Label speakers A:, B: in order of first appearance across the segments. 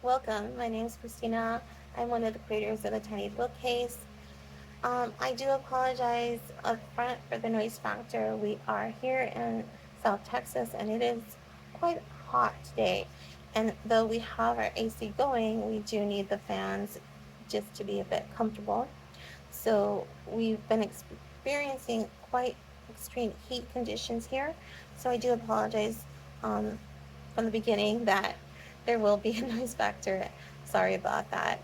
A: Welcome. My name is Christina. I'm one of the creators of the Tiny Bookcase. I do apologize up front for the noise factor. We are here in South Texas and it is quite hot today. And though we have our AC going, we do need the fans just to be a bit comfortable. So we've been experiencing quite extreme heat conditions here. So I do apologize um, from the beginning that there will be a noise factor. Sorry about that.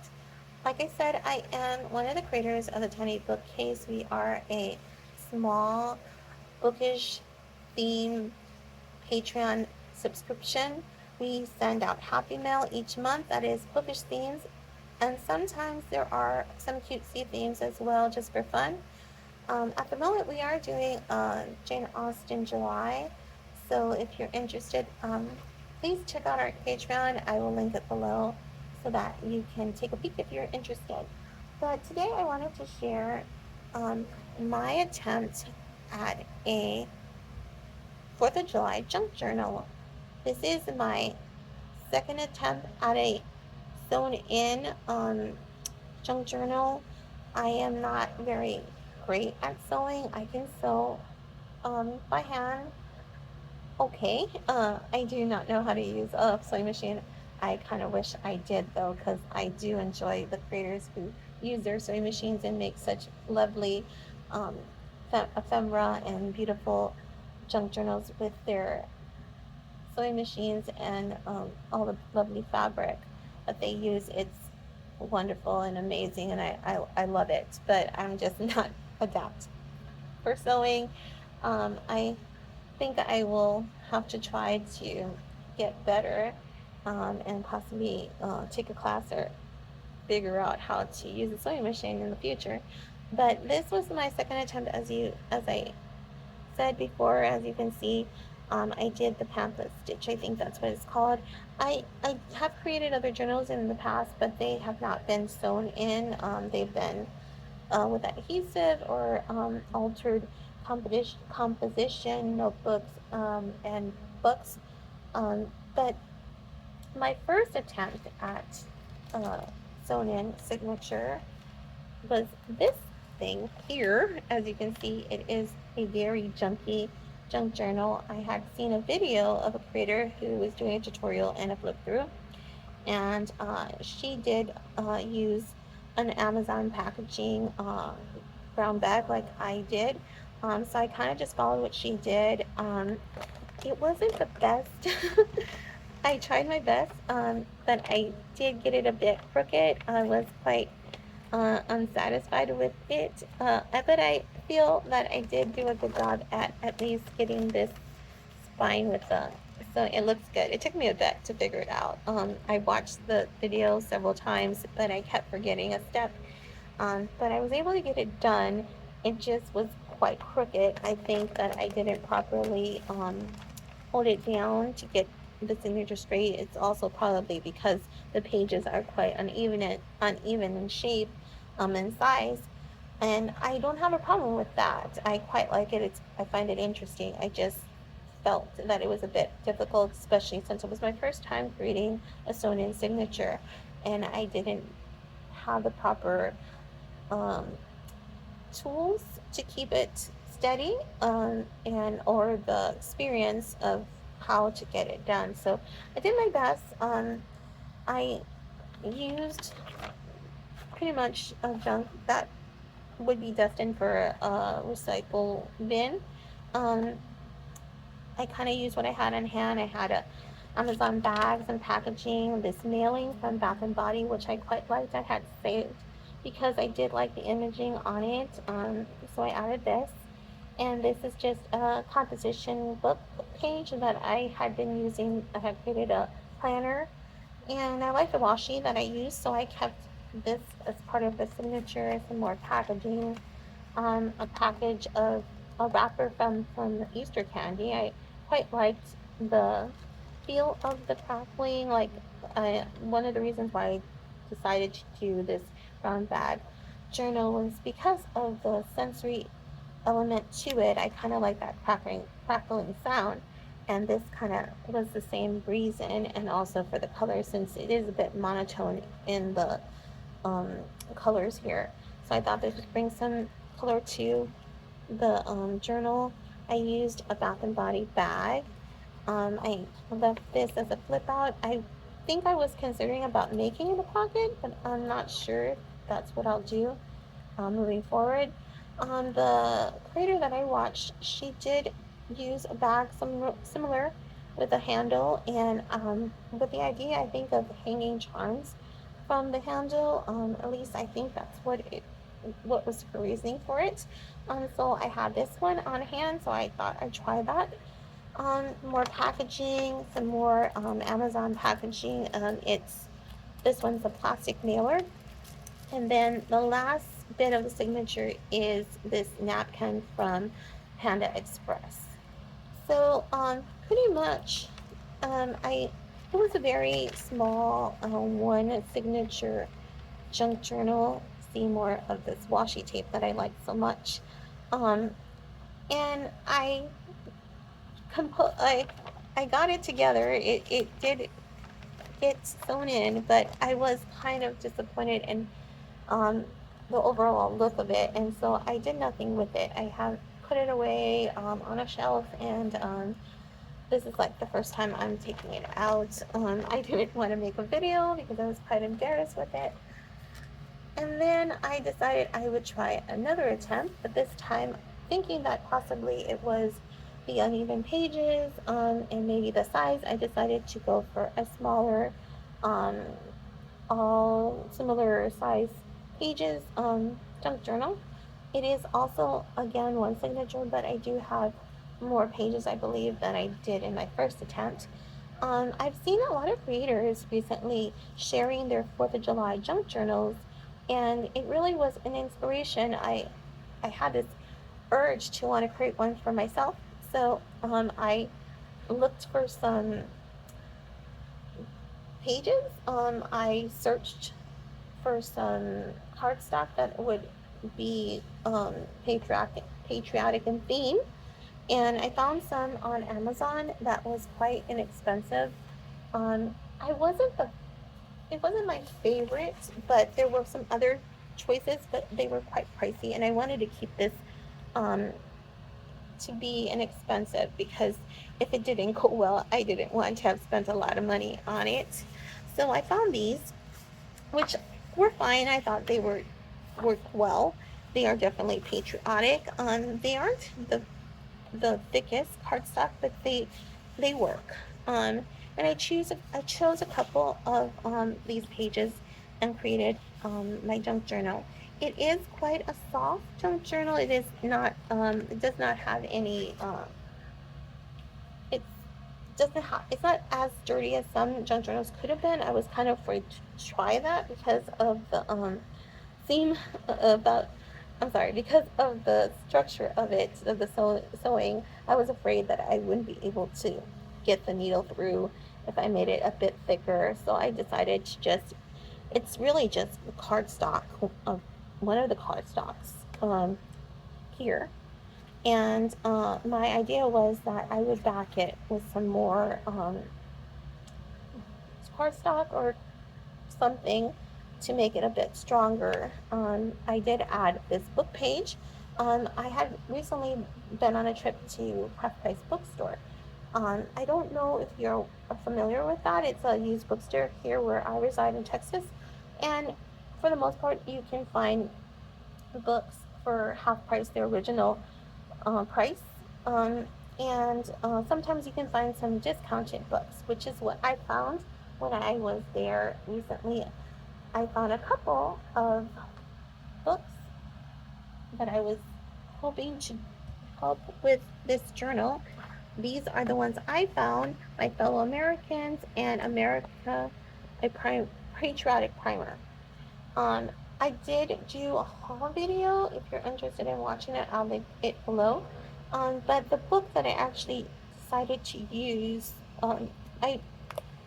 A: Like I said, I am one of the creators of the Tiny Bookcase. We are a small bookish theme Patreon subscription. We send out Happy Mail each month that is bookish themes, and sometimes there are some cutesy themes as well, just for fun. At the moment, we are doing Jane Austen July, so if you're interested, please check out our Patreon. I will link it below so that you can take a peek if you're interested. But today, I wanted to share um, my attempt at a 4th of July junk journal. This is my second attempt at a sewn-in junk journal. I am not very great at sewing. I can sew by hand. Okay. I do not know how to use a sewing machine. I kind of wish I did though, because I do enjoy the creators who use their sewing machines and make such lovely um, ephemera and beautiful junk journals with their sewing machines and all the lovely fabric that they use. It's wonderful and amazing, and I love it, but I'm just not adapt for sewing. I think I will have to try to get better and possibly take a class or figure out how to use a sewing machine in the future. But this was my second attempt, as I said before. As you can see, I did the pamphlet stitch. I think that's what it's called. I have created other journals in the past, but they have not been sewn in. They've been with adhesive or altered composition notebooks and books. But my first attempt at uh, sewn in signature was this thing here. As you can see, it is a very junky junk journal. I had seen a video of a creator who was doing a tutorial and a flip through, and she did use an Amazon packaging brown bag like I did. So I kind of just followed what she did. It wasn't the best. I tried my best, but I did get it a bit crooked. I was quite unsatisfied with it, but I feel that I did do a good job at least getting this spine with the. So it looks good. It took me a bit to figure it out. I watched the video several times, but I kept forgetting a step. But I was able to get it done. It just was quite crooked. I think that I didn't properly hold it down to get the signature straight. It's also probably because the pages are quite uneven in shape, and size. And I don't have a problem with that. I quite like it. I find it interesting. I just felt that it was a bit difficult, especially since it was my first time creating a sewn-in signature, and I didn't have the proper um, tools to keep it steady, and or the experience of how to get it done. So I did my best. I used pretty much a junk that would be destined for a recycle bin. Um, I kind of used what I had on hand. I had a Amazon bags and packaging, this mailing from Bath and Body, which I quite liked. I had saved because I did like the imaging on it. So I added this. And this is just a composition book page that I had been using. I had created a planner, and I like the washi that I use, so I kept this as part of the signature. Some more packaging, a package of a wrapper from Easter candy. I quite liked the feel of the crackling. Like, one of the reasons why I decided to do this brown bag journal was because of the sensory element to it. I kind of like that crackling sound. and this kind of was the same reason, and also for the color, since it is a bit monotone in the um, colors here. So I thought this would bring some color to the journal. I used a Bath and Body bag. I left this as a flip out. I think I was considering about making it a pocket, but I'm not sure if that's what I'll do moving forward. The creator that I watched, she did use a bag similar with a handle, and with the idea, I think, of hanging charms from the handle. At least I think that's what was her reasoning for it. So I had this one on hand, so I thought I'd try that. More packaging, some more Amazon packaging. It's This one's a plastic mailer, and then the last bit of the signature is this napkin from Panda Express. So pretty much, I it was a very small one signature junk journal. See more of this washi tape that I like so much, um, and compo- I I got it together. It did get sewn in, but I was kind of disappointed in um, the overall look of it, and so I did nothing with it. I have put it away on a shelf, and this is like the first time I'm taking it out. I didn't want to make a video because I was quite embarrassed with it. And then I decided I would try another attempt, but this time thinking that possibly it was the uneven pages and maybe the size, I decided to go for a smaller, um, all similar size pages junk journal. It is also, again, one signature, but I do have more pages, I believe, than I did in my first attempt. I've seen a lot of creators recently sharing their 4th of July junk journals, and it really was an inspiration. I had this urge to want to create one for myself, so I looked for some pages. I searched for some cardstock that would be patriotic in theme, and I found some on Amazon that was quite inexpensive. I wasn't the It wasn't my favorite, but there were some other choices, but they were quite pricey, and I wanted to keep this um, to be inexpensive because if it didn't go well, I didn't want to have spent a lot of money on it. So I found these, which were fine. I thought they worked well. They are definitely patriotic. They aren't the thickest cardstock, but they work. And I chose a couple of these pages and created my junk journal. It is quite a soft junk journal. It is not. It does not have any. It doesn't have. It's not as dirty as some junk journals could have been. I was kind of afraid to try that because of the seam about I'm sorry, because of the structure of it, of the sewing, I was afraid that I wouldn't be able to get the needle through if I made it a bit thicker. So I decided to it's really just cardstock, one of the cardstocks here. And my idea was that I would back it with some more cardstock or something to make it a bit stronger. I did add this book page. I had recently been on a trip to Half Price Bookstore. I don't know if you're familiar with that. It's a used bookstore here where I reside in Texas. And for the most part, you can find books for half price, the original price. Um, and sometimes you can find some discounted books, which is what I found when I was there recently. I found a couple of books that I was hoping to help with this journal. These are the ones I found, My Fellow Americans and America, a Patriotic Primer. Um, I did do a haul video. If you're interested in watching it, I'll link it below. But the book that I actually decided to use, I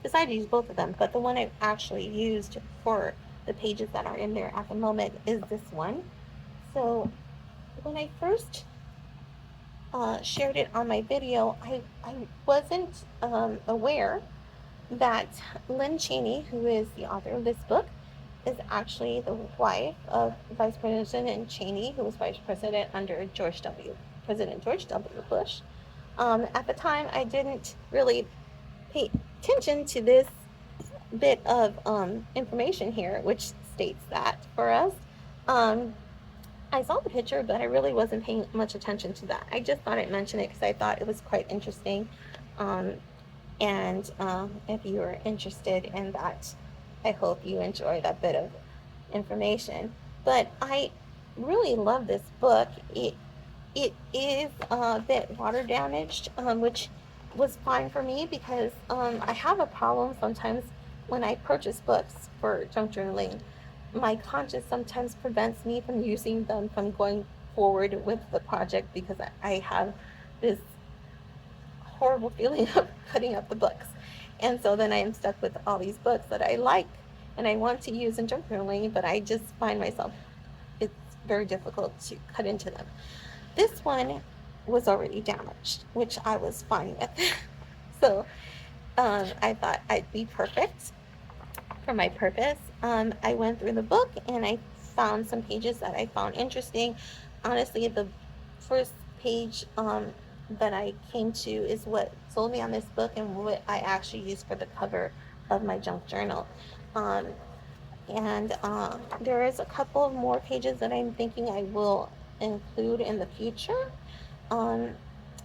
A: decided to use both of them, but the one I actually used for the pages that are in there at the moment is this one. So when I first shared it on my video, I wasn't aware that Lynn Cheney, who is the author of this book, is actually the wife of Vice President Cheney, who was vice president under President George W. Bush. At the time, I didn't really pay attention to this bit of information here, which states that for us. Um, I saw the picture, but I really wasn't paying much attention to that. I just thought I'd mention it because I thought it was quite interesting. Um, and if you are interested in that, I hope you enjoy that bit of information. But I really love this book. It is a bit water damaged, which was fine for me because I have a problem sometimes when I purchase books for junk journaling. My conscience sometimes prevents me from using them from going forward with the project because I have this horrible feeling of cutting up the books. And so then I am stuck with all these books that I like and I want to use in junk journaling, but I just find myself, it's very difficult to cut into them. This one was already damaged, which I was fine with. So I thought I'd be perfect for my purpose. I went through the book and I found some pages that I found interesting. Honestly, the first page that I came to is what sold me on this book and what I actually used for the cover of my junk journal. Um, and there is a couple of more pages that I'm thinking I will include in the future. Um,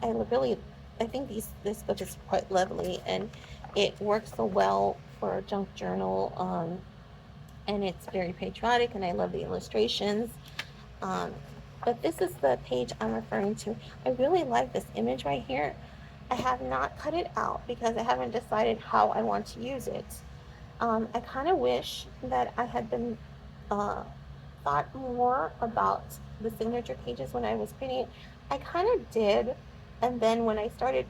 A: I really, I think this book is quite lovely and it works so well for a junk journal. And it's very patriotic and I love the illustrations. Um, but this is the page I'm referring to. I really like this image right here. I have not cut it out because I haven't decided how I want to use it. I kind of wish that I had been uh, thought more about the signature pages when I was creating it. I kind of did, and then when I started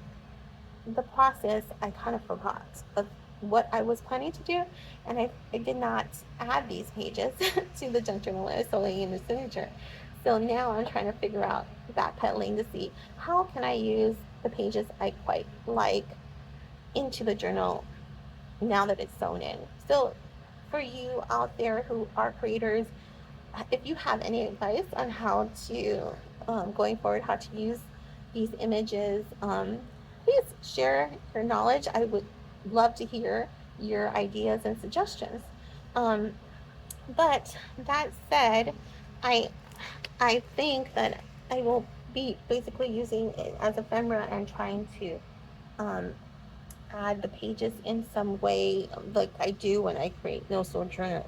A: the process, I kind of forgot of what I was planning to do, and I did not add these pages to the junk journal I was sewing in the signature. So now I'm trying to figure out backpedaling to see how can I use the pages I quite like into the journal now that it's sewn in. So for you out there who are creators, if you have any advice on how to, going forward, how to use these images, please share your knowledge. I would love to hear your ideas and suggestions. Um, but that said, I I think that I will be basically using it as ephemera and trying to um, add the pages in some way, like I do when I create no sew journals.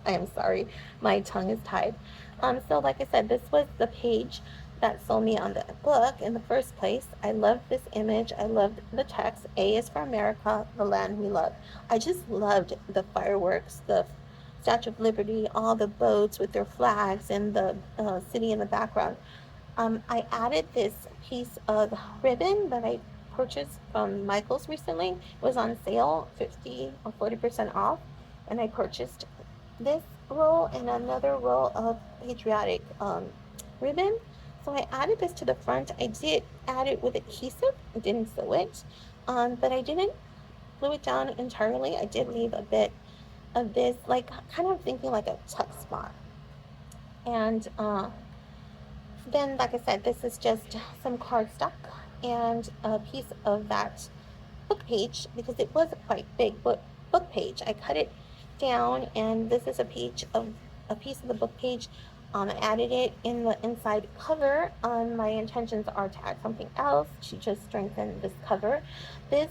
A: I am sorry, my tongue is tied. So like I said, this was the page that sold me on the book in the first place. I loved this image. I loved the text. A is for America, the land we love. I just loved the fireworks, the Statue of Liberty, all the boats with their flags, and the city in the background. I added this piece of ribbon that I purchased from Michael's recently. It was on sale, 50 or 40% off, and I purchased this roll and another roll of patriotic ribbon. So I added this to the front. I did add it with adhesive. I didn't sew it, but I didn't glue it down entirely. I did leave a bit of this, like kind of thinking like a tuck spot. And then, like I said, this is just some cardstock and a piece of that book page because it was a quite big book page. I cut it down, and this is a piece of the book page. I added it in the inside cover. My intentions are to add something else to just strengthen this cover. This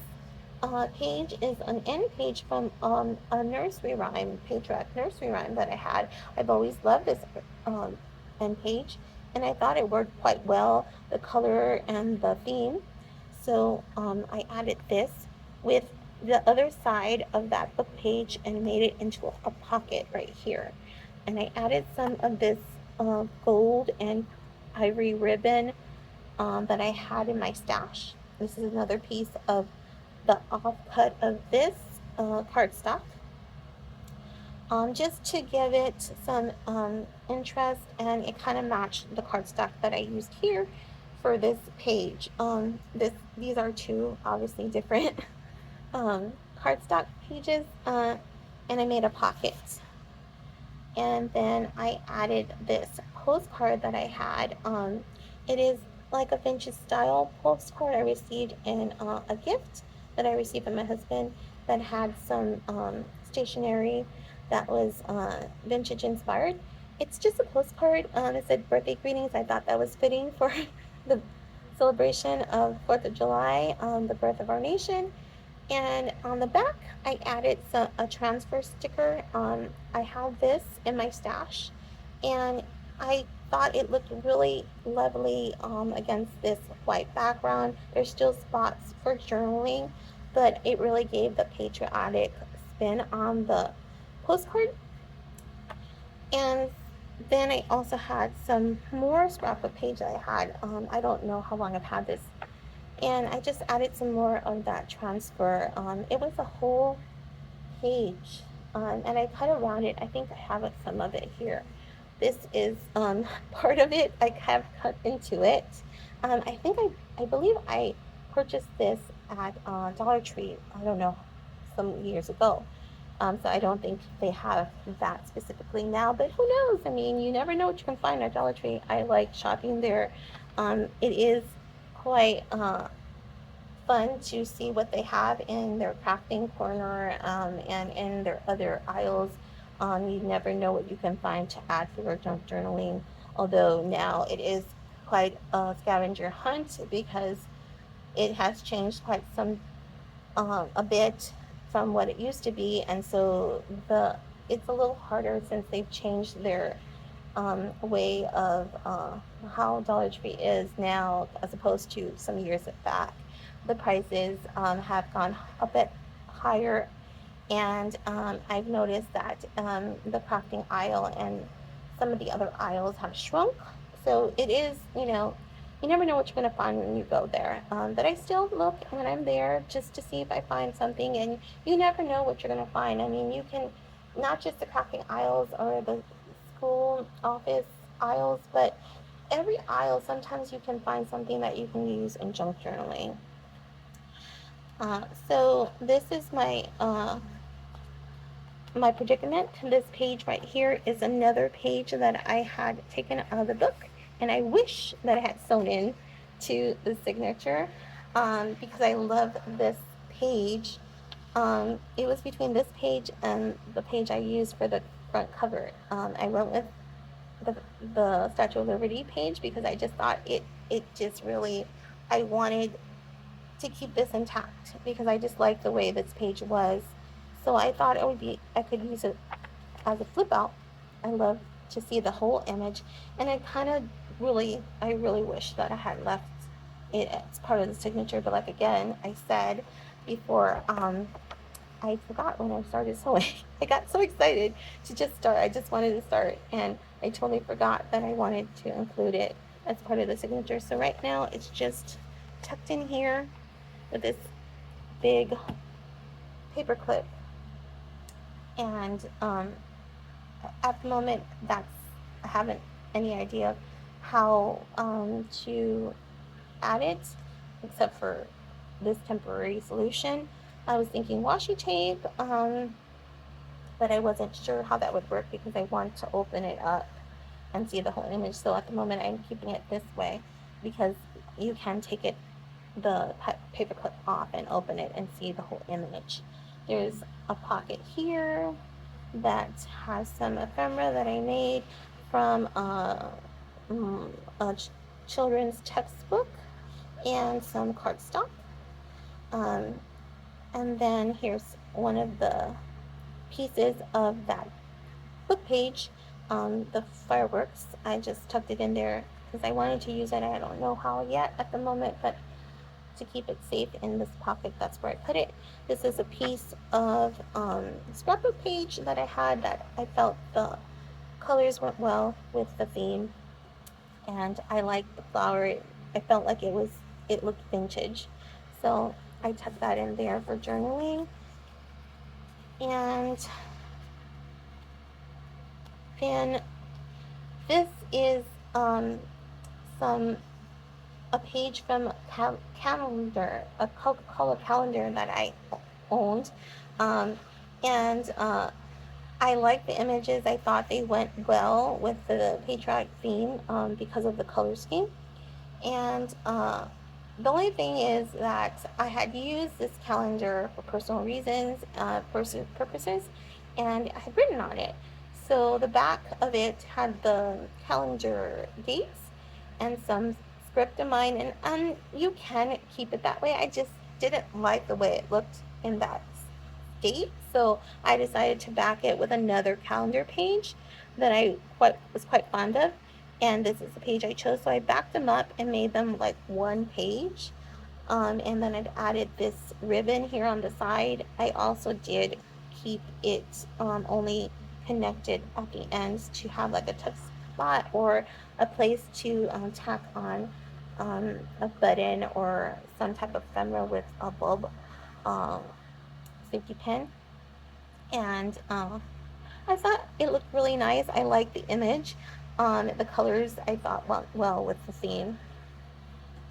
A: page is an end page from a nursery rhyme, patriotic nursery rhyme that I had. I've always loved this end page, and I thought it worked quite well, the color and the theme. So I added this with the other side of that book page and made it into a pocket right here. And I added some of this gold and ivory ribbon that I had in my stash. This is another piece of the offcut of this cardstock. just to give it some interest, and it kind of matched the cardstock that I used here for this page. These are two obviously different cardstock pages, and I made a pocket. And then I added this postcard that I had. It is like a vintage style postcard I received in a gift that I received from my husband that had some stationery that was vintage inspired. It's just a postcard. It said birthday greetings. I thought that was fitting for the celebration of 4th of July, the birth of our nation. And on the back, I added a transfer sticker. I have this in my stash, and I thought it looked really lovely against this white background. There's still spots for journaling, but it really gave the patriotic spin on the postcard. And then I also had some more scrapbook page that I had. I don't know how long I've had this, and I just added some more of that transfer. It was a whole page, and I cut around it. I think I have some of it here. This is part of it. I have cut into it. I believe I purchased this at Dollar Tree. I don't know, some years ago. So I don't think they have that specifically now, but who knows? I mean, you never know what you can find at Dollar Tree. I like shopping there. It is quite fun to see what they have in their crafting corner, and in their other aisles. You never know what you can find to add for your junk journaling, although now it is quite a scavenger hunt because it has changed quite some a bit from what it used to be, and so the it's a little harder since they've changed their way of how Dollar Tree is now as opposed to some years back. The prices have gone a bit higher, and I've noticed that the crafting aisle and some of the other aisles have shrunk. So it is, you never know what you're going to find when you go there. But I still look when I'm there just to see if I find something, and you never know what you're going to find. I mean, you can not just the crafting aisles or the school office aisles, but every aisle, sometimes you can find something that you can use in junk journaling. So this is my predicament. This page right here is another page that I had taken out of the book, and I wish that I had sewn in to the signature, because I love this page. It was between this page and the page I used for the front cover. I went with the, the Statue of Liberty page because I just thought it just really, I wanted to keep this intact because I just liked the way this page was. So I thought I could use it as a flip out. I love to see the whole image, and I really wish that I had left it as part of the signature. But like again, I said before, I forgot when I started sewing. I got so excited to just start. I just wanted to start, and I totally forgot that I wanted to include it as part of the signature. So right now it's just tucked in here with this big paper clip, and at the moment I haven't any idea how to add it except for this temporary solution. I was thinking washi tape, but I wasn't sure how that would work because I want to open it up and see the whole image. So at the moment I'm keeping it this way because you can take the paper clip off and open it and see the whole image. There's a pocket here that has some ephemera that I made from a children's textbook and some cardstock. Um, and then here's one of the pieces of that book page, the fireworks. I just tucked it in there because I wanted to use it. I don't know how yet at the moment, but to keep it safe in this pocket, that's where I put it. This is a piece of scrapbook page that I had that I felt the colors went well with the theme, and I liked the flower. I felt like it looked vintage, so I tucked that in there for journaling. And And this is some a page from calendar, a Coca-Cola calendar that I owned, um, and I like the images. I thought they went well with the patriotic theme because of the color scheme. And the only thing is that I had used this calendar for personal reasons, personal purposes, and I had written on it. So the back of it had the calendar dates and some script of mine, and you can keep it that way. I just didn't like the way it looked in that state, so I decided to back it with another calendar page that I was quite fond of, and this is the page I chose. So I backed them up and made them like one page. And then I've added this ribbon here on the side. I also did keep it only connected at the ends to have like a tuck spot or a place to tack on a button or some type of ephemera with a bulb safety pin. And I thought it looked really nice. I like the image. The colors I thought went well with the theme.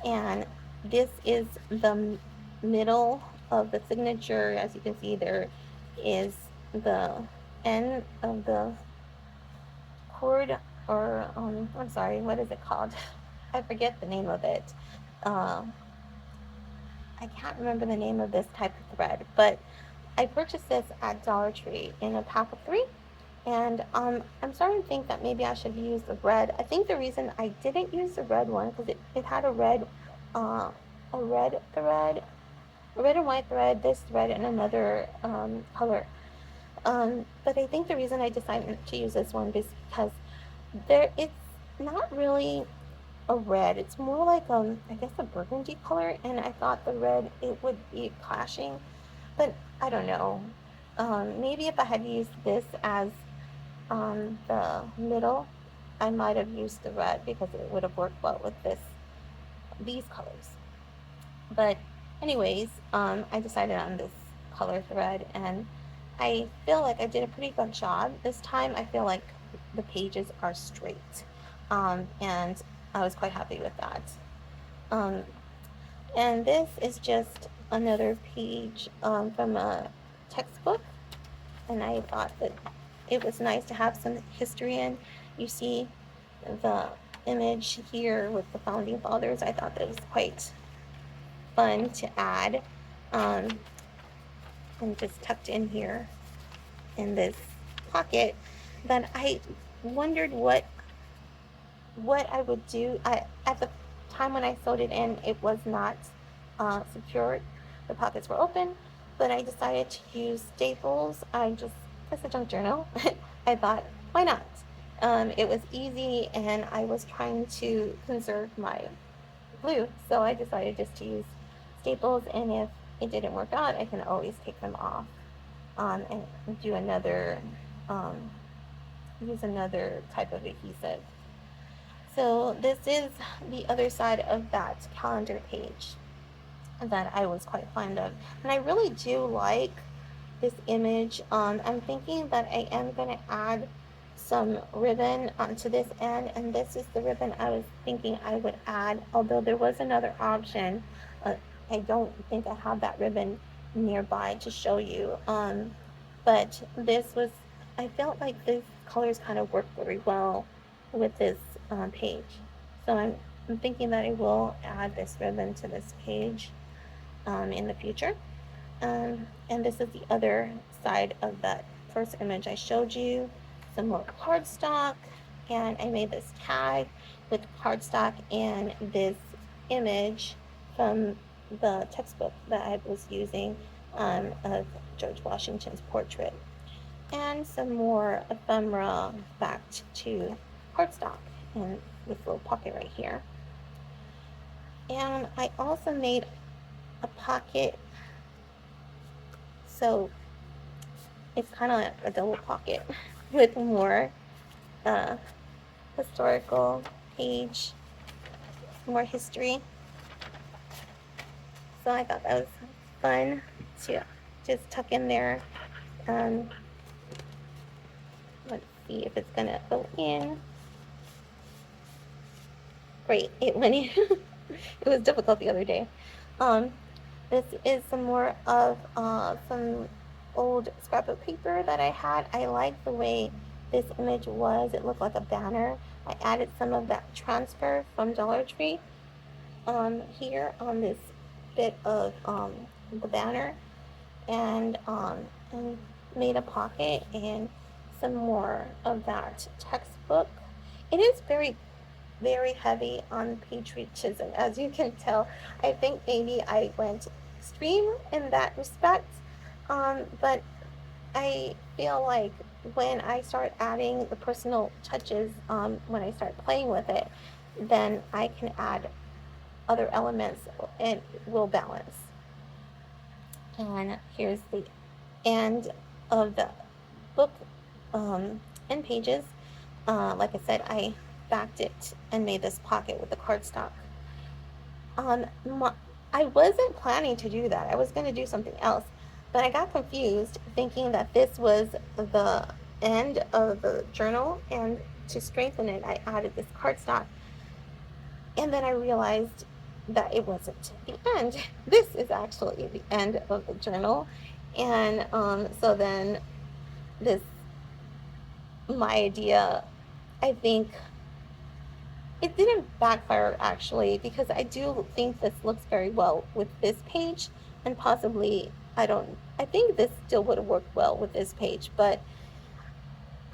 A: And this is the middle of the signature. As you can see, there is the end of the cord, or I'm sorry, what is it called? I forget the name of it. Uh, I can't remember the name of this type of thread, but I purchased this at Dollar Tree in a pack of 3. And I'm starting to think that maybe I should use the red. I think the reason I didn't use the red one because it had uh, a red thread, a red and white thread, this thread, and another color. But I think the reason I decided to use this one is because it's not really a red. It's more like I guess a burgundy color, and I thought the red it would be clashing, but I don't know. Maybe if I had used this as the middle, I might have used the red because it would have worked well with these colors. But anyways, I decided on this color thread, and I feel like I did a pretty good job. This time I feel like the pages are straight, and I was quite happy with that. Um, and this is just another page from a textbook, and I thought that it was nice to have some history in. You see the image here with the founding fathers. I thought that was quite fun to add, and just tucked in here in this pocket. Then I wondered what I would do. At the time when I sewed it in, it was not secured. The pockets were open, but I decided to use staples. It's a junk journal. I thought, why not? It was easy, and I was trying to conserve my glue, so I decided just to use staples, and if it didn't work out, I can always take them off and do um, use another type of adhesive. So this is the other side of that calendar page that I was quite fond of. And I really do like this image. I'm thinking that I am going to add some ribbon onto this end, and this is the ribbon I was thinking I would add, although there was another option. I don't think I have that ribbon nearby to show you. But I felt like this colors kind of work very well with this page. So I'm thinking that I will add this ribbon to this page in the future. And this is the other side of that first image I showed you. Some more cardstock, and I made this tag with cardstock and this image from the textbook that I was using of George Washington's portrait, and some more ephemera backed to cardstock in this little pocket right here. And I also made a pocket, so it's kind of like a double pocket with more historical page, more history. So I thought that was fun to just tuck in there. Let's see if it's gonna go in. Great, it went in. It was difficult the other day. Um, this is some more of some old scrapbook paper that I had. I like the way this image was. It looked like a banner. I added some of that transfer from Dollar Tree here on this bit of the banner, and made a pocket and some more of that textbook. It is very, very heavy on patriotism, as you can tell. I think maybe I went extreme in that respect, but I feel like when I start adding the personal touches, when I start playing with it, then I can add other elements and will balance. And here's the end of the book end pages. Like I said, I backed it and made this pocket with the cardstock. My, I wasn't planning to do that. I was going to do something else, but I got confused thinking that this was the end of the journal, and to strengthen it, I added this cardstock. And then I realized that it wasn't the end. This is actually the end of the journal. And so then this, my idea, I think it didn't backfire actually, because I do think this looks very well with this page, and possibly, I think this still would have worked well with this page, but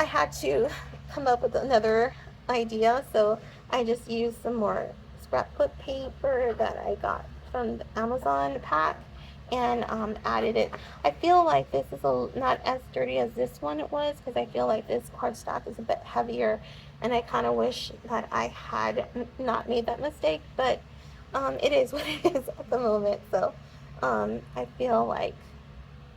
A: I had to come up with another idea, so I just used some more scrapbook paper that I got from the Amazon pack, and added it. I feel like this is not as sturdy as this one it was, because I feel like this cardstock is a bit heavier, and I kind of wish that I had not made that mistake, but it is what it is at the moment, so I feel like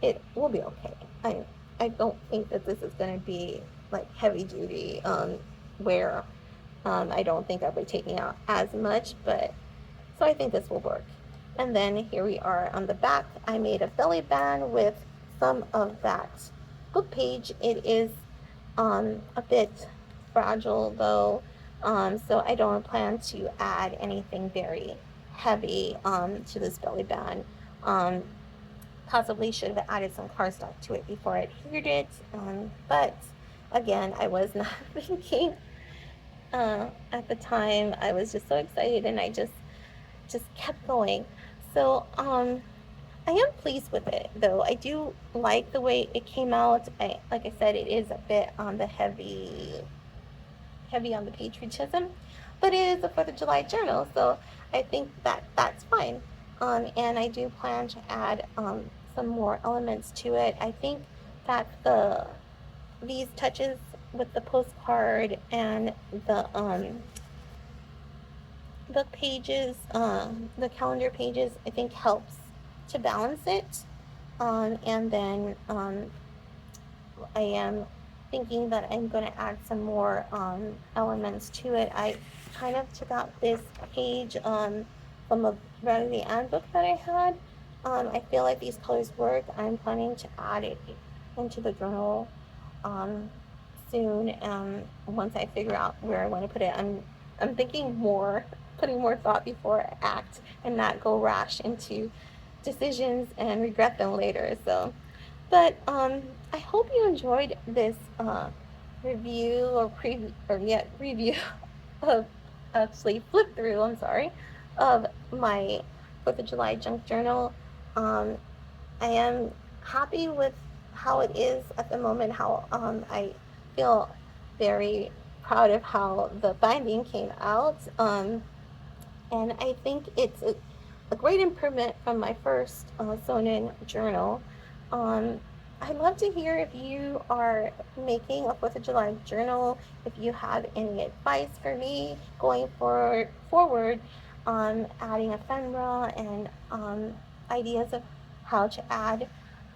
A: it will be okay. I don't think that this is going to be like heavy duty wear. I don't think I'll be taking out as much, but so I think this will work. And then here we are on the back. I made a belly band with some of that book page. It is a bit fragile though, so I don't plan to add anything very heavy to this belly band. Possibly should have added some cardstock to it before I adhered it, but again, I was not thinking at the time. I was just so excited, and I just kept going. So I am pleased with it, though. I do like the way it came out. Like I said, it is a bit on the heavy on the patriotism, but it is a 4th of July journal, so I think that that's fine. And I do plan to add some more elements to it. I think that these touches with the postcard and the book pages, the calendar pages, I think helps to balance it. And then I am thinking that I'm going to add some more elements to it. I kind of took out this page from a Raggedy Ann book that I had. I feel like these colors work. I'm planning to add it into the journal soon. Once I figure out where I want to put it, I'm thinking more, putting more thought before I act, and not go rash into decisions and regret them later. So, but I hope you enjoyed this review or preview, or yet review of, actually flip through, I'm sorry, of my 4th of July junk journal. I am happy with how it is at the moment, how I feel very proud of how the binding came out. And I think it's a great improvement from my first sewn-in journal. I'd love to hear if you are making a 4th of July journal, if you have any advice for me going forward on adding ephemera and ideas of how to add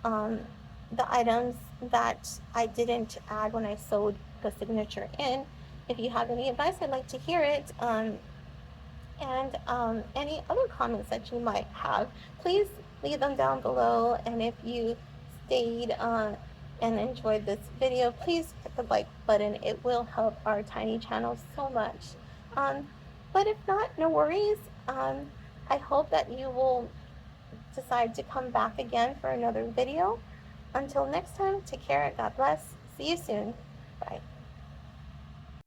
A: the items that I didn't add when I sewed the signature in. If you have any advice, I'd like to hear it. And any other comments that you might have, please leave them down below. And if you stayed and enjoyed this video, please hit the like button. It will help our tiny channel so much. Um, but if not, no worries. I hope that you will decide to come back again for another video. Until next time, take care. God bless. See you soon. Bye.